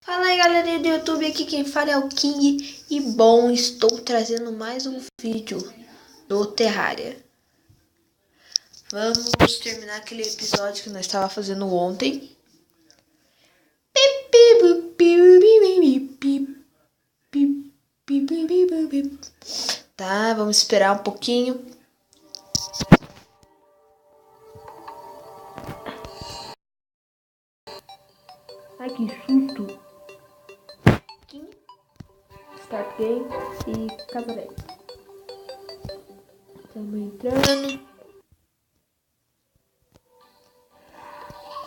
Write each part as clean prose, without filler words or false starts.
Fala aí, galerinha do YouTube, aqui quem fala é o King. E bom, estou trazendo mais um vídeo do Terraria. Vamos terminar aquele episódio que nós estava fazendo ontem. Tá, vamos esperar um pouquinho. Ai, que susto. Start game e casarei. Estamos entrando.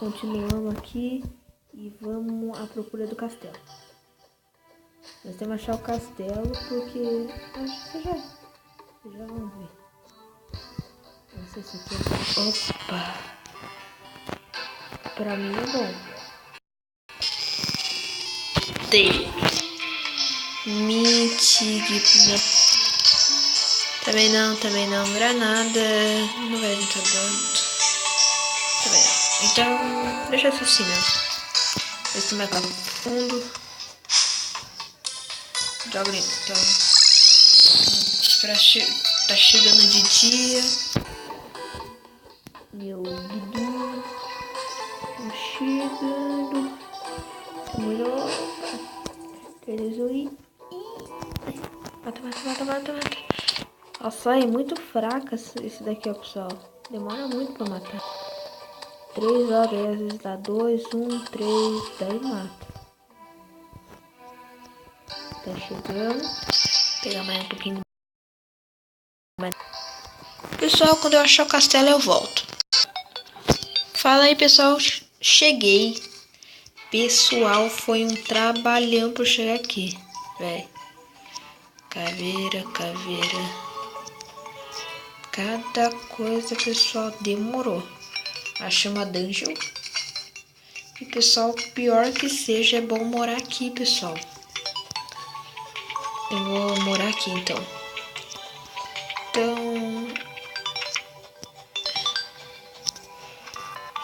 Continuamos aqui e vamos à procura do castelo. Nós temos que achar o castelo porque acho que vocês já vão ver. Não sei se aqui é... Opa! Pra mim é bom. David. Mentira. Também não. Granada. Não vai entrar dando. Também não. Então, deixa assim mesmo. Esse mais lá fundo. Joga então. Tá chegando de dia. Meu guidinho. Tô chegando. Melhor. Eles vão ir. Mata. Nossa, é muito fraca esse daqui, ó, pessoal. Demora muito pra matar. 3 horas, às vezes dá 2, 1, 3, daí mata. Tá chegando. Vou pegar mais um pouquinho. Pessoal, quando eu achar o castelo eu volto. Fala aí, pessoal. Cheguei. Pessoal, foi um trabalhão pra chegar aqui, velho. Caveira. Cada coisa, pessoal, demorou. Achei uma dungeon. E, pessoal, pior que seja, é bom morar aqui, pessoal. Eu vou morar aqui, então.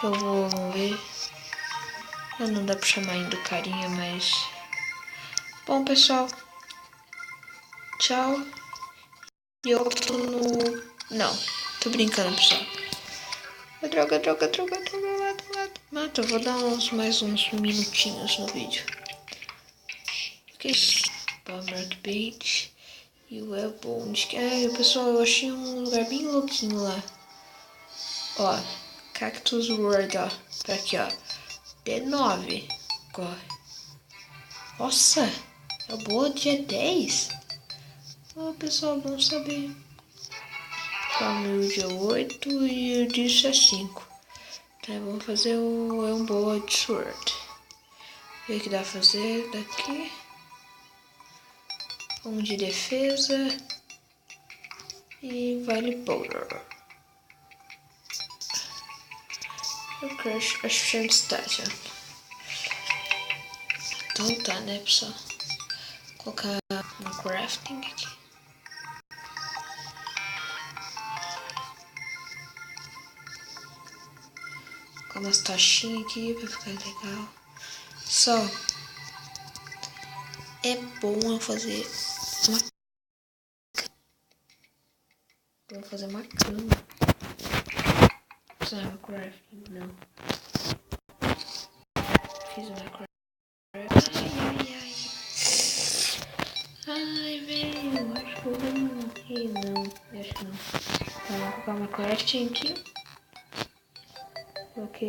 Eu vou ver. Não dá pra chamar ainda o carinha, mas... Bom, pessoal. Tchau. E eu tô no... Não, tô brincando, pessoal. Droga. Mata, eu vou dar mais uns minutinhos no vídeo. Ok. Mark Bait. E o Elbond. Pessoal, eu achei um lugar bem louquinho lá. Ó, Cactus World, ó. Tá aqui, ó. D9. Corre. Nossa, é boa dia 10. Ó, pessoal, vamos saber. Tá, o meu dia 8 e o disso é 5. Tá, vamos fazer o Elbond Sword. Ver o que dá pra fazer daqui. Um de defesa. E Vale Powder. Eu crush a chance estátua. Então tá, né, pessoal? Vou colocar no crafting aqui. Colocar umas taxinhas aqui pra ficar legal. Só é bom eu fazer uma... Vou fazer uma cama. Não, crafting, não. Fiz uma crafting. Ai, velho, acho que eu vou morrer, não. Acho que não. Tá, vou colocar uma crafting aqui. Ok.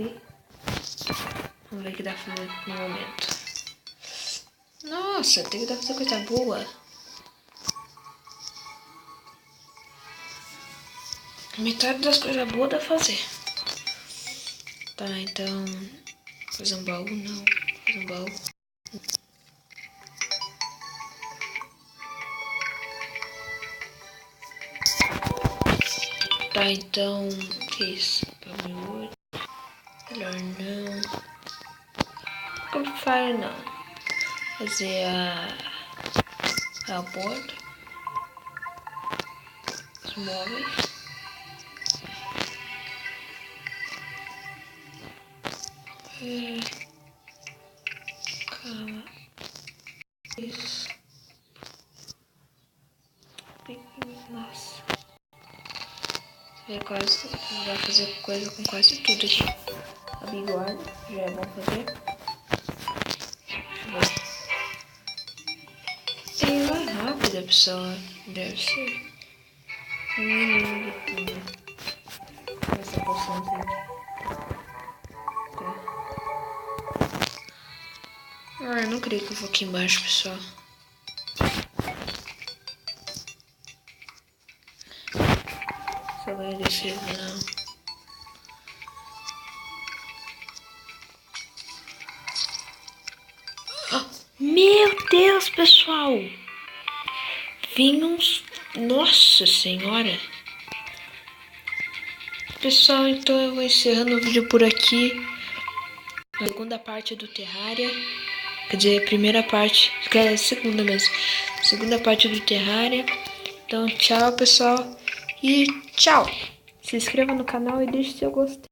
Vamos ver o que dá pra fazer no momento. Nossa, tem que dar pra fazer coisa boa. Metade das coisas boas dá pra fazer. Tá, então... Fazer um baú, não. Fazer um baú. Tá, então... Que isso? Melhor não. Campfire não. Fazer a borda. Os móveis. Calma. Isso. Nossa. Vai fazer coisa com quase tudo aqui. A bigorna já é bom fazer. Deixa eu ver. Vai rápida, pessoal. Deve ser. Um minuto. Essa poção aqui. Eu não creio que eu vou aqui embaixo, pessoal. Só vai descer, não. Meu Deus, pessoal! Vem uns... Nossa Senhora! Pessoal, então eu vou encerrando o vídeo por aqui. A segunda parte do Terraria. Quer dizer, a primeira parte. Que é a segunda mesmo. Segunda parte do Terraria. Então, tchau, pessoal. E tchau! Se inscreva no canal e deixe seu gostei.